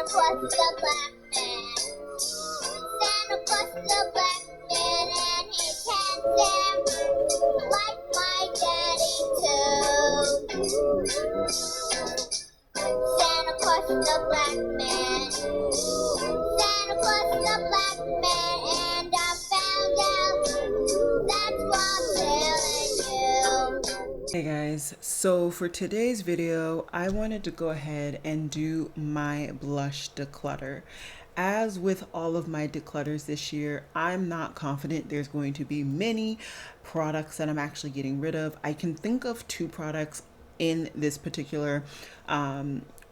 Claus the black man. Santa Claus the black man and his handsome like my daddy too. Santa Claus the black man. Santa Claus the black man, and I found out that's why I'm telling you. Hey guys, so for today's video, I wanted to go ahead and do my blush declutter. As with all of my declutters this year, I'm not confident there's going to be many products that I'm actually getting rid of. I can think of 2 products in this particular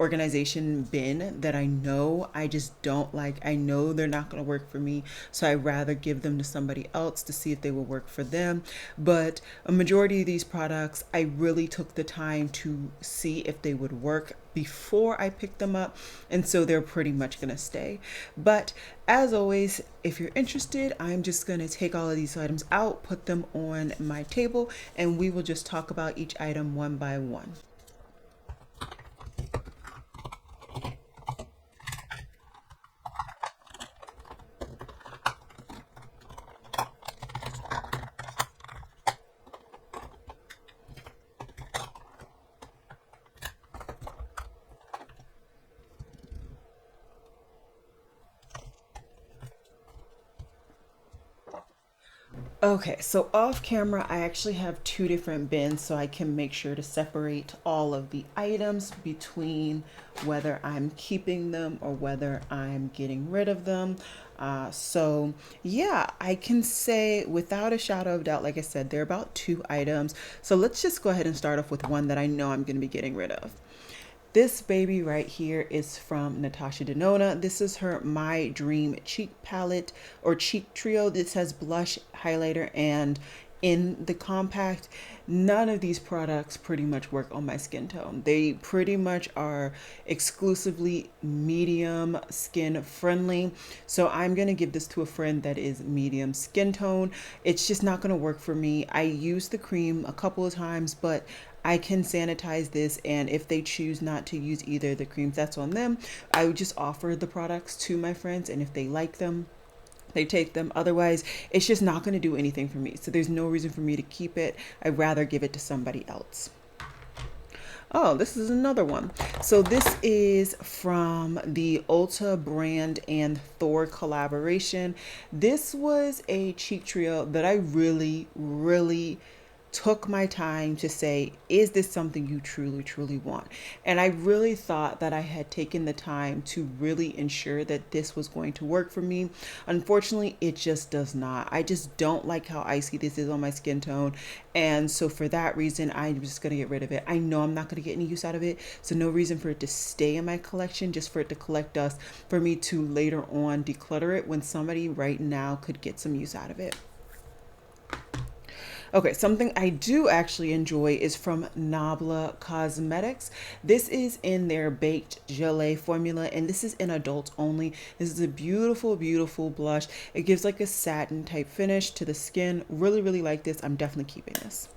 organization bin that I know I just don't like. I know they're not going to work for me, so I'd rather give them to somebody else to see if they will work for them. But a majority of these products, I really took the time to see if they would work before I picked them up, and so they're pretty much going to stay. But as always, if you're interested, I'm just going to take all of these items out, put them on my table, and we will just talk about each item one by one. Okay, so off camera, I actually have 2 different bins so I can make sure to separate all of the items between whether I'm keeping them or whether I'm getting rid of them. So yeah, I can say without a shadow of doubt, like I said, there are about 2 items. So let's just go ahead and start off with one that I know I'm going to be getting rid of. This baby right here is from Natasha Denona. This is her My Dream Cheek Palette or Cheek Trio. This has blush, highlighter, and in the compact. None of these products pretty much work on my skin tone. They pretty much are exclusively medium skin friendly. So I'm going to give this to a friend that is medium skin tone. It's just not going to work for me. I used the cream a couple of times, but I can sanitize this, and if they choose not to use either of the creams, that's on them. I would just offer the products to my friends, and if they like them, they take them. Otherwise, it's just not going to do anything for me. So there's no reason for me to keep it. I'd rather give it to somebody else. Oh, this is another one. So this is from the Ulta brand and Thor collaboration. This was a cheek trio that I really took my time to say, is this something you truly want? And I really thought that I had taken the time to really ensure that this was going to work for me. Unfortunately, it just does not. I just don't like how icy this is on my skin tone. And so for that reason, I'm just going to get rid of it. I know I'm not going to get any use out of it. So no reason for it to stay in my collection, just for it to collect dust for me to later on declutter it when somebody right now could get some use out of it. Okay, something I do actually enjoy is from Nabla Cosmetics. This is in their Baked Gelée formula, and this is in adults only. This is a beautiful blush. It gives like a satin type finish to the skin. Really like this. I'm definitely keeping this.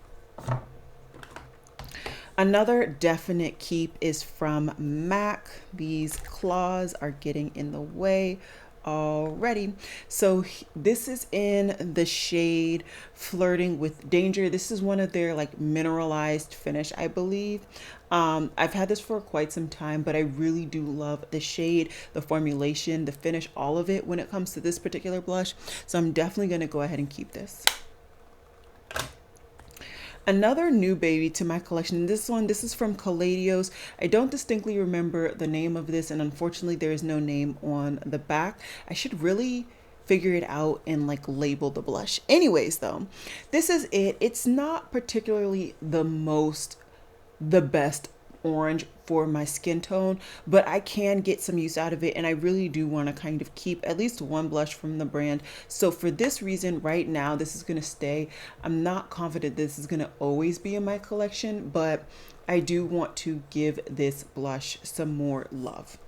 Another definite keep is from MAC. These claws are getting in the way already. So this is in the shade Flirting with Danger. This is one of their like mineralized finish, I believe. I've had this for quite some time, but I really do love the shade, the formulation, the finish, all of it when it comes to this particular blush. So I'm definitely going to go ahead and keep this. Another new baby to my collection. This is from Caladios. I don't distinctly remember the name of this, and unfortunately there is no name on the back. I should really figure it out and like label the blush. Anyways though, this is it. It's not particularly the best orange for my skin tone, but I can get some use out of it, and I really do want to kind of keep at least one blush from the brand. So for this reason right now, this is going to stay. I'm not confident this is going to always be in my collection, but I do want to give this blush some more love.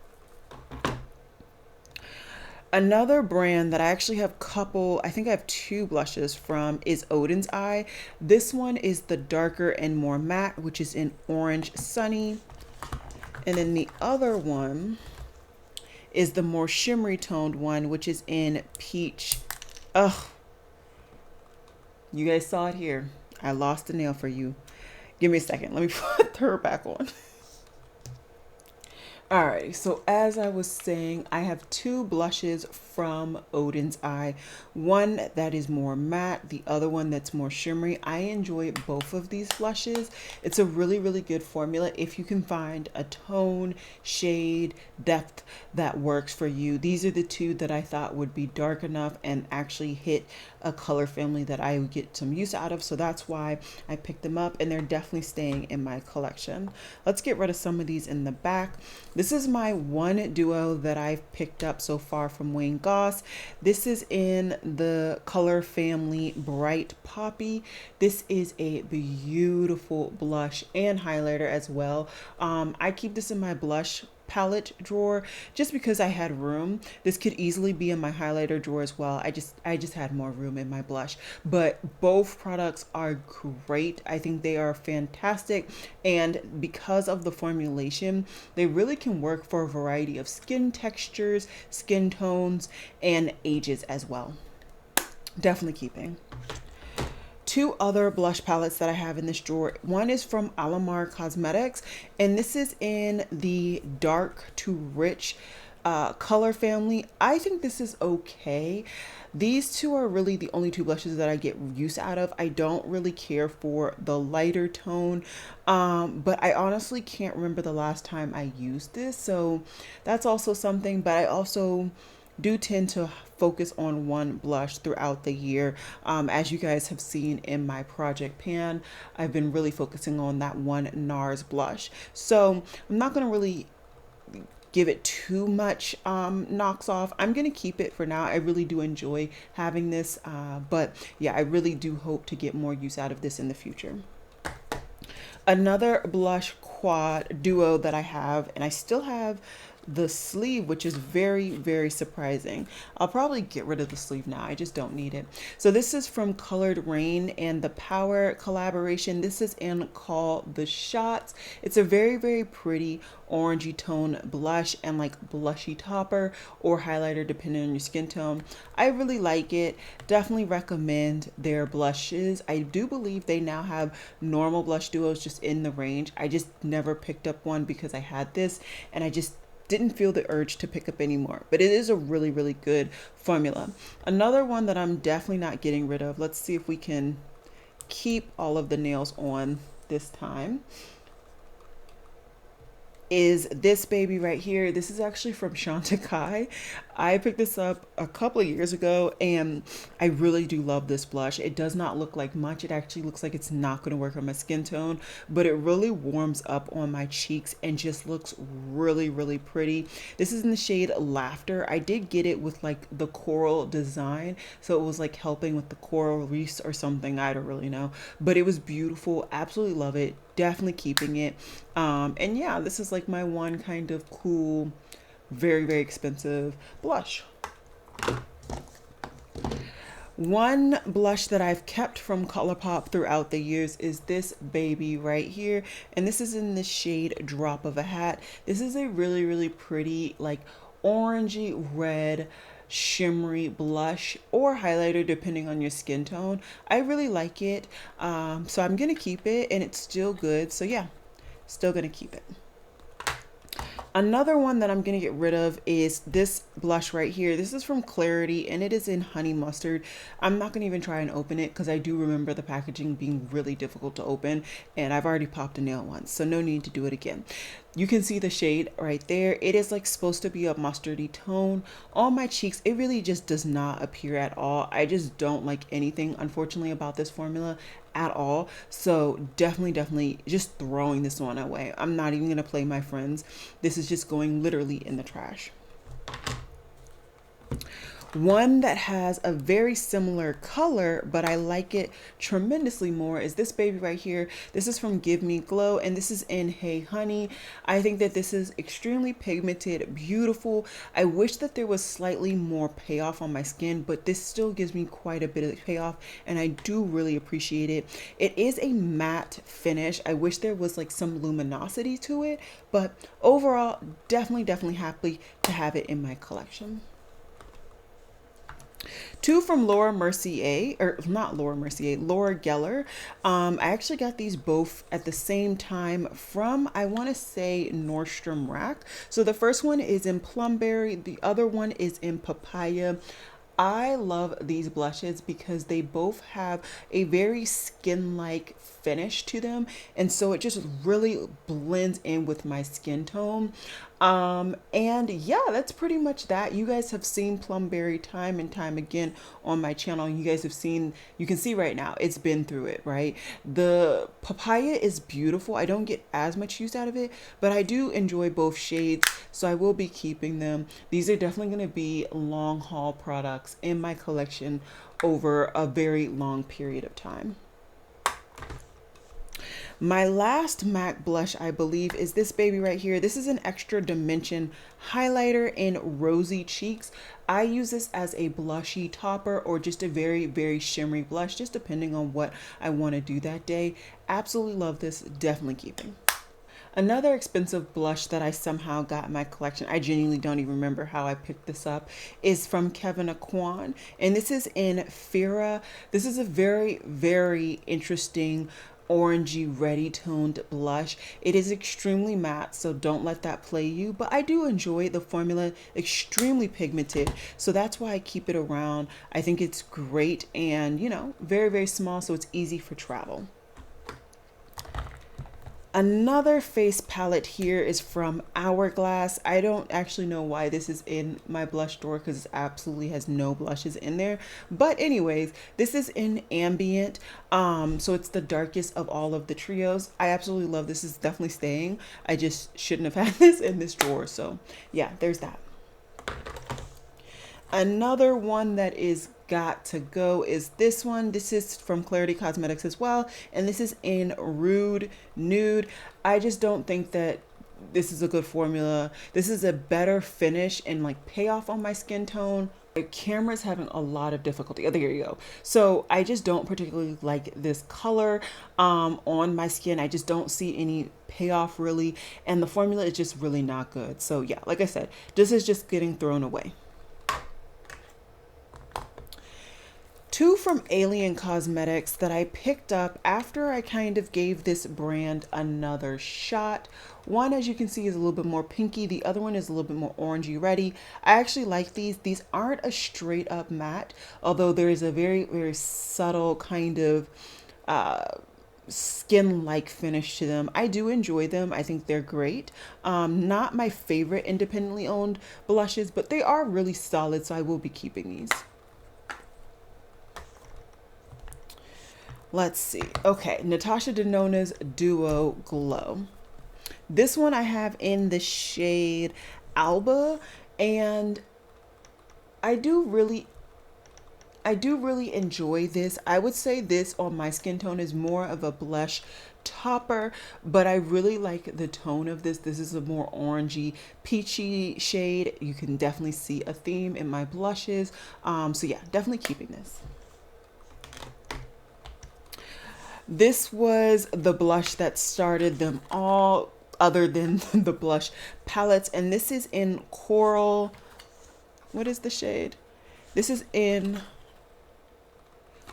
Another brand that I actually have I think I have 2 blushes from is Odin's Eye. This one is the darker and more matte, which is in Orange Sunny. And then the other one is the more shimmery toned one, which is in Peach. Ugh, you guys saw it here. I lost a nail for you. Give me a second. Let me put her back on. Alright, so as I was saying, I have two blushes from Odin's Eye. One that is more matte, the other one that's more shimmery. I enjoy both of these blushes. It's a really, really good formula if you can find a tone, shade, depth that works for you. These are the two that I thought would be dark enough and actually hit a color family that I would get some use out of. So that's why I picked them up, and they're definitely staying in my collection. Let's get rid of some of these in the back. This is my one duo that I've picked up so far from Wayne Goss. This is in the color family Bright Poppy. This is a beautiful blush and highlighter as well. I keep this in my blush palette drawer just because I had room. This could easily be in my highlighter drawer as well. I just had more room in my blush, but both products are great. I think they are fantastic, and because of the formulation, they really can work for a variety of skin textures, skin tones, and ages as well. Definitely keeping. Two other blush palettes that I have in this drawer. One is from Alamar Cosmetics, and this is in the dark to rich color family. I think this is okay. These two are really the only two blushes that I get use out of. I don't really care for the lighter tone, but I honestly can't remember the last time I used this, so that's also something. But I also do tend to focus on one blush throughout the year. As you guys have seen in my project pan, I've been really focusing on that one NARS blush. So I'm not going to really give it too much knocks off. I'm going to keep it for now. I really do enjoy having this, but yeah, I really do hope to get more use out of this in the future. Another blush quad duo that I have, and I still have the sleeve, which is very, very surprising. I'll probably get rid of the sleeve now. I just don't need it. So this is from Colored Rain and the Power collaboration. This is in Call the Shots. It's a very, very pretty orangey tone blush and like blushy topper or highlighter depending on your skin tone. I really like it. Definitely recommend their blushes. I do believe they now have normal blush duos just in the range. I just never picked up one because I had this and I just didn't feel the urge to pick up anymore, but it is a really, really good formula. Another one that I'm definitely not getting rid of. Let's see if we can keep all of the nails on this time. Is this baby right here. This is actually from Chantecaille. I picked this up a couple of years ago and I really do love this blush. It does not look like much. It actually looks like it's not going to work on my skin tone, but it really warms up on my cheeks and just looks really, really pretty. This is in the shade Laughter. I did get it with like the coral design, so it was like helping with the coral reefs or something. I don't really know, but it was beautiful. Absolutely love it. Definitely keeping it. And yeah, this is like my one kind of cool, very, very expensive blush. One blush that I've kept from ColourPop throughout the years is this baby right here. And this is in the shade Drop of a Hat. This is a really, really pretty, like orangey red shimmery blush or highlighter depending on your skin tone. I really like it, so I'm gonna keep it, and it's still good, so yeah, still gonna keep it. Another one that I'm going to get rid of is this blush right here. This is from Clarity and it is in Honey Mustard. I'm not going to even try and open it because I do remember the packaging being really difficult to open, and I've already popped a nail once, so no need to do it again. You can see the shade right there. It is like supposed to be a mustardy tone. On my cheeks, it really just does not appear at all. I just don't like anything, unfortunately, about this formula at all. So definitely just throwing this one away. I'm not even gonna play my friends. This is just going literally in the trash. One that has a very similar color, but I like it tremendously more, is this baby right here. This is from Give Me Glow, and this is in Hey Honey. I think that this is extremely pigmented, beautiful. I wish that there was slightly more payoff on my skin, but this still gives me quite a bit of payoff, and I do really appreciate it. It is a matte finish. I wish there was like some luminosity to it, but overall, definitely happy to have it in my collection. Two from Laura Mercier, or not Laura Mercier, Laura Geller. I actually got these both at the same time from, I want to say, Nordstrom Rack. So the first one is in Plumberry, the other one is in Papaya. I love these blushes because they both have a very skin-like finish to them, and so it just really blends in with my skin tone. And yeah, that's pretty much that. You guys have seen Plumberry time and time again on my channel. You guys have seen, you can see right now, it's been through it, right? The Papaya is beautiful. I don't get as much use out of it, but I do enjoy both shades, so I will be keeping them. These are definitely going to be long haul products in my collection over a very long period of time. My last MAC blush, I believe, is this baby right here. This is an Extra Dimension highlighter in Rosy Cheeks. I use this as a blushy topper or just a very shimmery blush, just depending on what I want to do that day. Absolutely love this. Definitely keeping. Another expensive blush that I somehow got in my collection, I genuinely don't even remember how I picked this up, is from Kevyn Aucoin, and this is in Fira. This is a very interesting orangey ready toned blush. It is extremely matte, so don't let that play you, but I do enjoy the formula. Extremely pigmented, so that's why I keep it around. I think it's great, and you know, very small, so it's easy for travel. Another face palette here is from Hourglass. I don't actually know why this is in my blush drawer because it absolutely has no blushes in there. But anyways, this is in Ambient. So it's the darkest of all of the trios. I absolutely love this. This is definitely staying. I just shouldn't have had this in this drawer. So yeah, there's that. Another one that is got to go is this one. This is from Clarity Cosmetics as well, and this is in Rude Nude. I just don't think that this is a good formula. This is a better finish and like payoff on my skin tone. The camera's having a lot of difficulty. Oh, there you go. So I just don't particularly like this color on my skin. I just don't see any payoff really, and the formula is just really not good. So yeah, like I said, this is just getting thrown away. Two from Alien Cosmetics that I picked up after I kind of gave this brand another shot. One, as you can see, is a little bit more pinky. The other one is a little bit more orangey ready. I actually like these. These aren't a straight up matte, although there is a very subtle kind of skin-like finish to them. I do enjoy them. I think they're great. Not my favorite independently owned blushes, but they are really solid, so I will be keeping these. Let's see. Okay, Natasha Denona's Duo Glow. This one I have in the shade Alba, and I do really enjoy this. I would say this on my skin tone is more of a blush topper, but I really like the tone of this. This is a more orangey, peachy shade. You can definitely see a theme in my blushes. So yeah, definitely keeping this. This was the blush that started them all, other than the blush palettes. And this is in Coral. What is the shade? This is in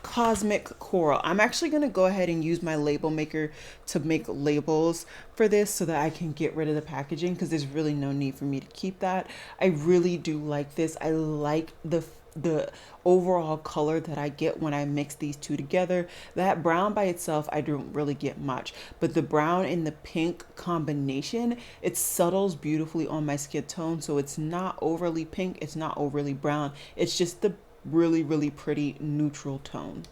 Cosmic Coral. I'm actually going to go ahead and use my label maker to make labels for this so that I can get rid of the packaging, because there's really no need for me to keep that. I really do like this. I like the overall color that I get when I mix these two together. That brown by itself, I don't really get much, but the brown and the pink combination, it settles beautifully on my skin tone. So it's not overly pink, it's not overly brown. It's just the really pretty neutral tone.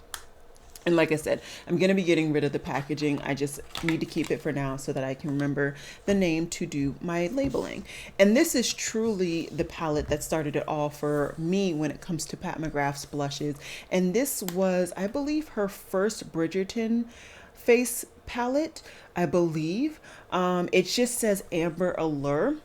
And like I said, I'm going to be getting rid of the packaging. I just need to keep it for now so that I can remember the name to do my labeling. And this is truly the palette that started it all for me when it comes to Pat McGrath's blushes. And this was, I believe, her first Bridgerton face palette, I believe. It just says Amber Allure.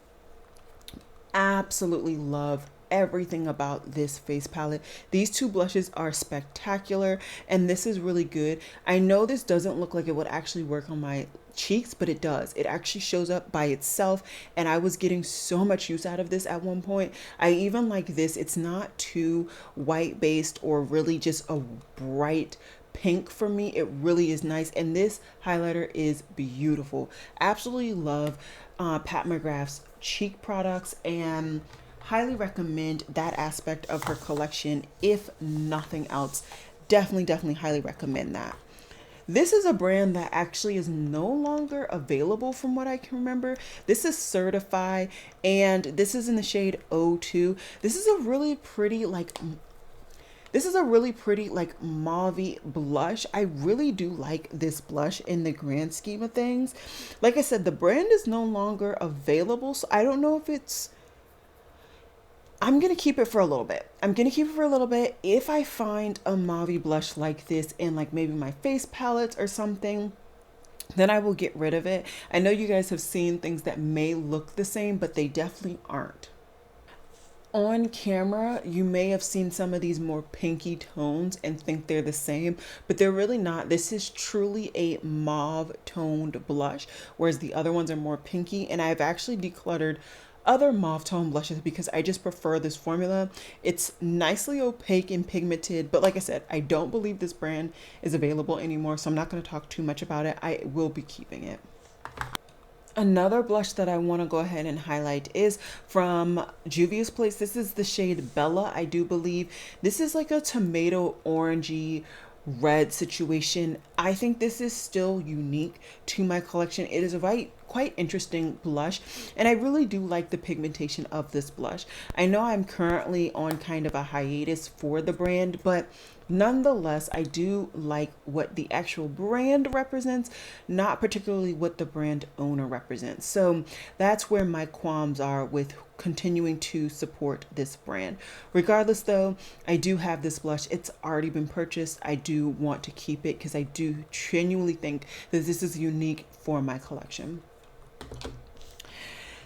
Absolutely love everything about this face palette. These two blushes are spectacular, and this is really good. I know this doesn't look like it would actually work on my cheeks, but it does. It actually shows up by itself, and I was getting so much use out of this at one point. I even like this. It's not too white based or really just a bright pink for me. It really is nice, and this highlighter is beautiful. Absolutely love Pat McGrath's cheek products, and highly recommend that aspect of her collection. If nothing else, definitely highly recommend that. This is a brand that actually is no longer available from what I can remember. This is Certify, and this is in the shade O2. This is a really pretty mauve blush. I really do like this blush in the grand scheme of things. Like I said, the brand is no longer available, so I don't know if it's, I'm going to keep it for a little bit. If I find a mauve blush like this in like maybe my face palettes or something, then I will get rid of it. I know you guys have seen things that may look the same, but they definitely aren't. On camera, you may have seen some of these more pinky tones and think they're the same, but they're really not. This is truly a mauve toned blush, whereas the other ones are more pinky. And I've actually decluttered other mauve tone blushes because I just prefer this formula. It's nicely opaque and pigmented, but like I said, I don't believe this brand is available anymore, so I'm not going to talk too much about it. I will be keeping it. Another blush that I want to go ahead and highlight is from Juvia's Place. This is the shade Bella, I do believe. This is like a tomato orangey red situation. I think this is still unique to my collection. It is a quite interesting blush, and I really do like the pigmentation of this blush. I know I'm currently on kind of a hiatus for the brand, but nonetheless, I do like what the actual brand represents, not particularly what the brand owner represents. So that's where my qualms are with continuing to support this brand. Regardless though, I do have this blush. It's already been purchased. I do want to keep it because I do genuinely think that this is unique for my collection.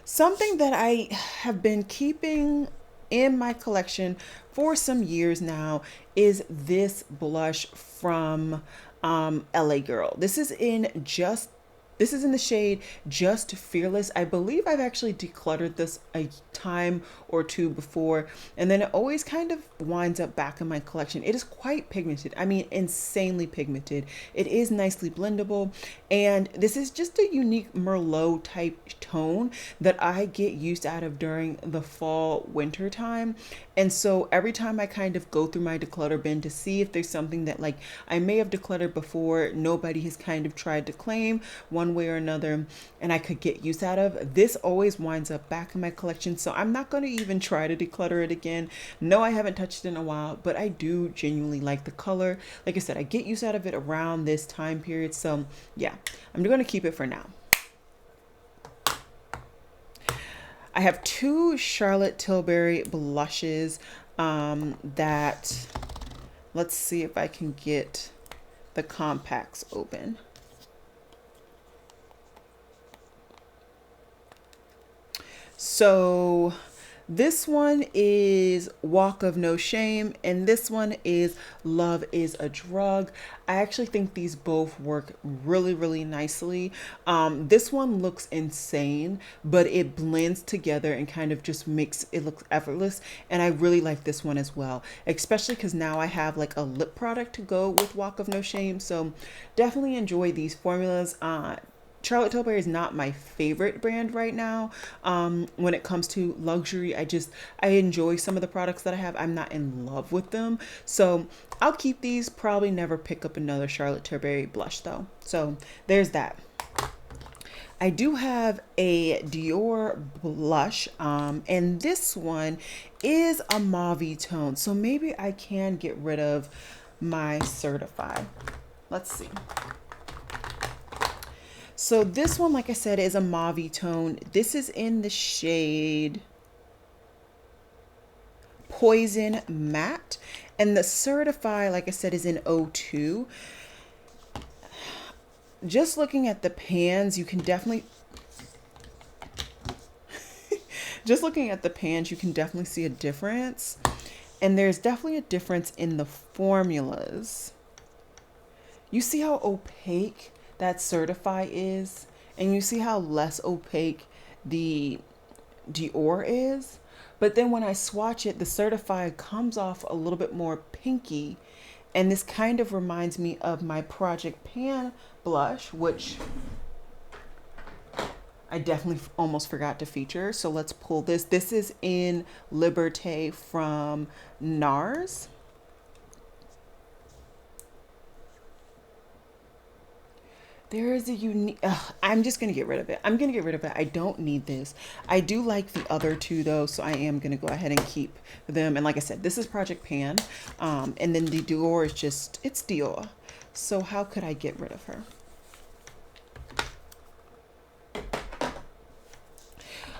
Something that I have been keeping in my collection for some years now is this blush from LA Girl. This is in the shade Just Fearless. I believe I've actually decluttered this a time or two before, and then it always kind of winds up back in my collection. It is quite pigmented. I mean, insanely pigmented. It is nicely blendable, and this is just a unique Merlot type tone that I get used out of during the fall winter time. And so every time I kind of go through my declutter bin to see if there's something that like I may have decluttered before, nobody has kind of tried to claim one way or another, and I could get use out of, this always winds up back in my collection. So I'm not going to even try to declutter it again. No, I haven't touched it in a while, but I do genuinely like the color. Like I said, I get use out of it around this time period. So yeah, I'm going to keep it for now. I have two Charlotte Tilbury blushes that, let's see if I can get the compacts open. So this one is Walk of No Shame, and this one is Love is a Drug. I actually think these both work really nicely. This one looks insane, but it blends together and kind of just makes it look effortless. And I really like this one as well, especially because now I have like a lip product to go with Walk of No Shame. So definitely enjoy these formulas. Charlotte Tilbury is not my favorite brand right now. When it comes to luxury, I enjoy some of the products that I have. I'm not in love with them. So I'll keep these, probably never pick up another Charlotte Tilbury blush though. So there's that. I do have a Dior blush, and this one is a mauve tone. So maybe I can get rid of my Certify. let's see. So this one, like I said, is a mauve tone. This is in the shade Poison Matte. And the Certify, like I said, is in 02. Just looking at the pans, you can definitely... Just looking at the pans, you can definitely see a difference. And there's definitely a difference in the formulas. You see how opaque that Certify is? And you see how less opaque the Dior is? But then when I swatch it, the Certify comes off a little bit more pinky. And this kind of reminds me of my Project Pan blush, which I definitely almost forgot to feature. So let's pull this. This is in Liberté from NARS. There is a unique, I'm just going to get rid of it. I'm going to get rid of it. I don't need this. I do like the other two though, so I am going to go ahead and keep them. And like I said, this is Project Pan. And then the Dior is just, it's Dior. So how could I get rid of her?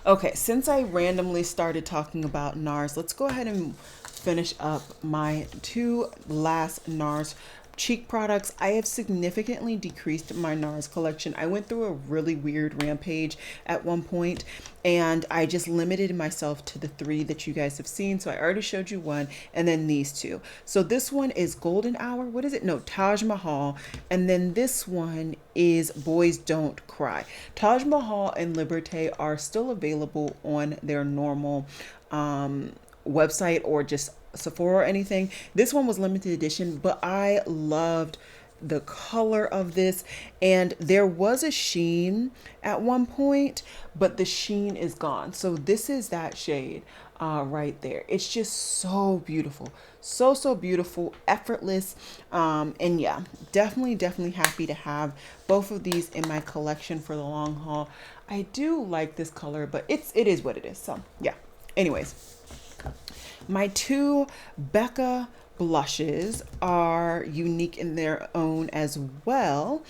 Okay, since I randomly started talking about NARS, let's go ahead and finish up my two last NARS cheek products. I have significantly decreased my NARS collection. I went through a really weird rampage at one point and I just limited myself to the 3 that you guys have seen. So I already showed you one and then these 2. So this one is Golden Hour. What is it? No, Taj Mahal. And then this one is Boys Don't Cry. Taj Mahal and Liberté are still available on their normal website or just Sephora or anything. This one was limited edition, but I loved the color of this, and there was a sheen at one point, but the sheen is gone. So this is that shade right there. It's just so beautiful, so beautiful, effortless, and yeah, definitely happy to have both of these in my collection for the long haul. I do like this color, but it is what it is. So yeah, anyways, my 2 Becca blushes are unique in their own as well.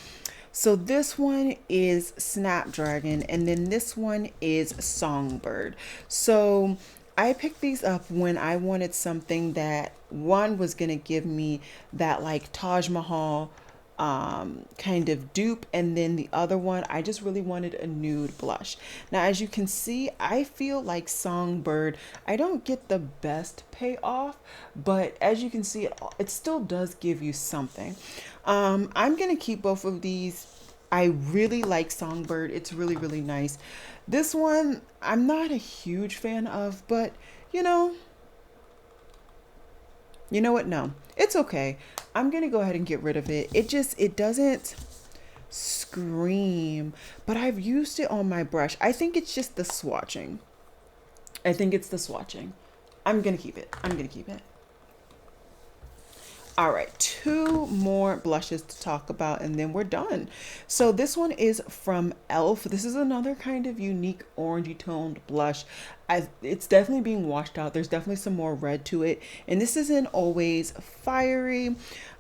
So this one is Snapdragon and then this one is Songbird. So I picked these up when I wanted something that one was going to give me that like Taj Mahal kind of dupe, and then the other one I just really wanted a nude blush. Now as you can see, I feel like Songbird, I don't get the best payoff, but as you can see, it still does give you something. I'm gonna keep both of these. I really like Songbird. It's really nice. This one I'm not a huge fan of, but you know what? No, it's okay. I'm going to go ahead and get rid of it. It doesn't scream, but I've used it on my brush. I think it's just the swatching. I'm going to keep it. All right, 2 more blushes to talk about and then we're done. So this one is from e.l.f. This is another kind of unique orangey toned blush. It's definitely being washed out. There's definitely some more red to it. And this is in Always Fiery.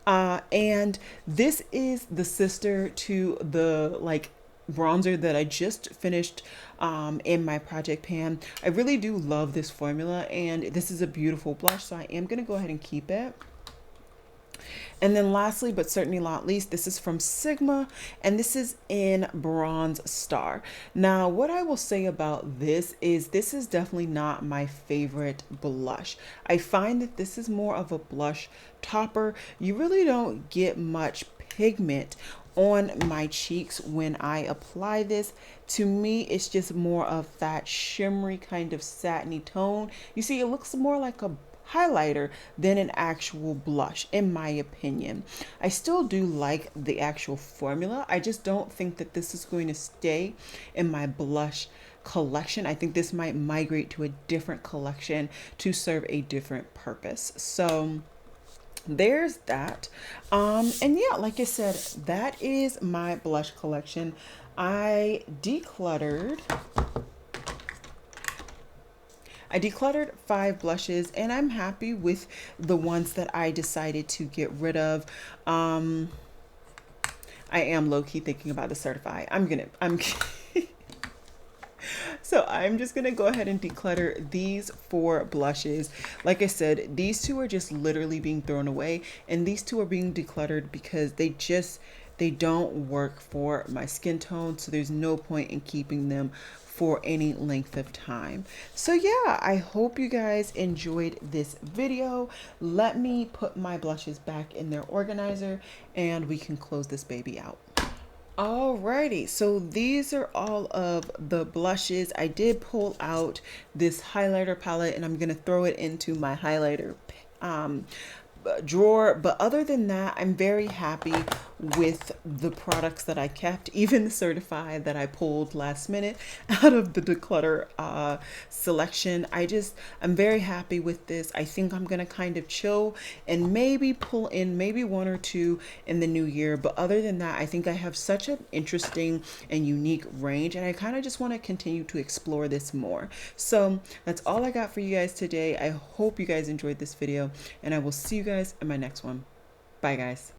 And this is the sister to the like bronzer that I just finished in my Project Pan. I really do love this formula and this is a beautiful blush. So I am going to go ahead and keep it. And then lastly, but certainly not least, this is from Sigma, and this is in Bronze Star. Now, what I will say about this is definitely not my favorite blush. I find that this is more of a blush topper. You really don't get much pigment on my cheeks when I apply this. To me, it's just more of that shimmery kind of satiny tone. You see, it looks more like a highlighter than an actual blush, in my opinion. I still do like the actual formula. I just don't think that this is going to stay in my blush collection. I think this might migrate to a different collection to serve a different purpose. So there's that. And yeah, like I said, that is my blush collection. I decluttered 5 blushes and I'm happy with the ones that I decided to get rid of. I am low-key thinking about the certified. I'm So I'm just gonna go ahead and declutter these 4 blushes. Like I said, these 2 are just literally being thrown away, and these 2 are being decluttered because they don't work for my skin tone, so there's no point in keeping them for any length of time. So yeah, I hope you guys enjoyed this video. Let me put my blushes back in their organizer and we can close this baby out. Alrighty, so these are all of the blushes. I did pull out this highlighter palette and I'm gonna throw it into my highlighter um, drawer, but other than that, I'm very happy with the products that I kept, even the certified that I pulled last minute out of the declutter selection. I'm very happy with this. I think I'm gonna kind of chill and maybe pull in maybe 1 or 2 in the new year, but other than that, I think I have such an interesting and unique range, and I kind of just want to continue to explore this more. So that's all I got for you guys today. I hope you guys enjoyed this video, and I will see you guys in my next one. Bye guys.